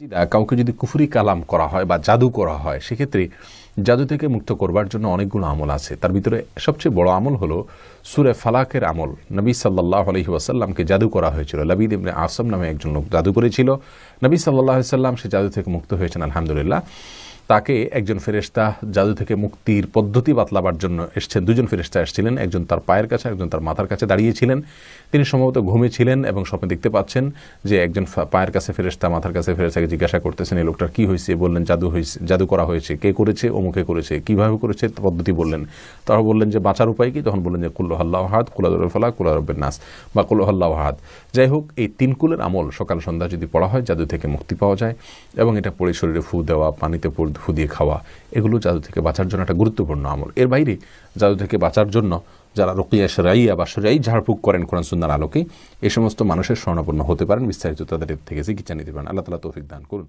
কাউকে যদি কুফরি কালাম করা হয় বা জাদু করা হয়, সেক্ষেত্রে জাদু থেকে মুক্ত করবার জন্য অনেকগুলো আমল আছে। তার ভিতরে সবচেয়ে বড় আমল হলো সূরা ফালাকের আমল। নবী সাল্লাল্লাহু আলাইহি ওয়াসাল্লামকে জাদু করা হয়েছিল। লাবিদ ইবনে আসম নামে একজন লোক জাদু করেছিল। নবী সাল্লাল্লাহু আলাইহি ওয়াসাল্লাম সে জাদু থেকে মুক্ত হয়েছেন আলহামদুলিল্লাহ। তাকে একজন ফেরেশতা জাদু থেকে মুক্তির পদ্ধতি বাতলাবার জন্য এসেছেন। দুজন ফেরেশতা এসেছিলেন, একজন তার পায়ের কাছে, একজন তার মাথার কাছে দাঁড়িয়েছিলেন। তিনি সম্ভবত ঘুমিয়েছিলেন এবং স্বপ্নে দেখতে পাচ্ছেন যে একজন পায়ের কাছে ফেরেশতা, মাথার কাছে ফেরেশতাকে জিজ্ঞাসা করতেছেন এই লোকটার কী হয়েছে। বললেন জাদু করা হয়েছে। কে করেছে? অমুকে করেছে। কীভাবে করেছে পদ্ধতি বললেন। তারা বললেন যে বাঁচার উপায় কি? তখন বললেন যে কুল আল্লাহু আহাদ, কুল আউযু ফালাক, কুল রাব্বিন নাস বা কুল আল্লাহু আহাদ। যাই হোক, এই তিন কুলের আমল সকাল সন্ধ্যা যদি পড়া হয় জাদু থেকে মুক্তি পাওয়া যায়। এবং এটা পড়ে শরীরে ফু দেওয়া, পানিতে ফু দিয়ে খাওয়া, এগুলো জাদু থেকে বাঁচার জন্য একটা গুরুত্বপূর্ণ আমল। এর বাইরে জাদু থেকে বাঁচার জন্য যারা রুকিয়া শরঈয়া বা শরঈ ঝাড়ফুঁক করেন কোরআন সুন্নাহর আলোকে, এই সমস্ত মানুষের শরণাপন্ন হতে পারেন। বিস্তারিত তাদের থেকে চিকিৎসা নিতে পারেন। আল্লাহ তাআলা তৌফিক দান করুন।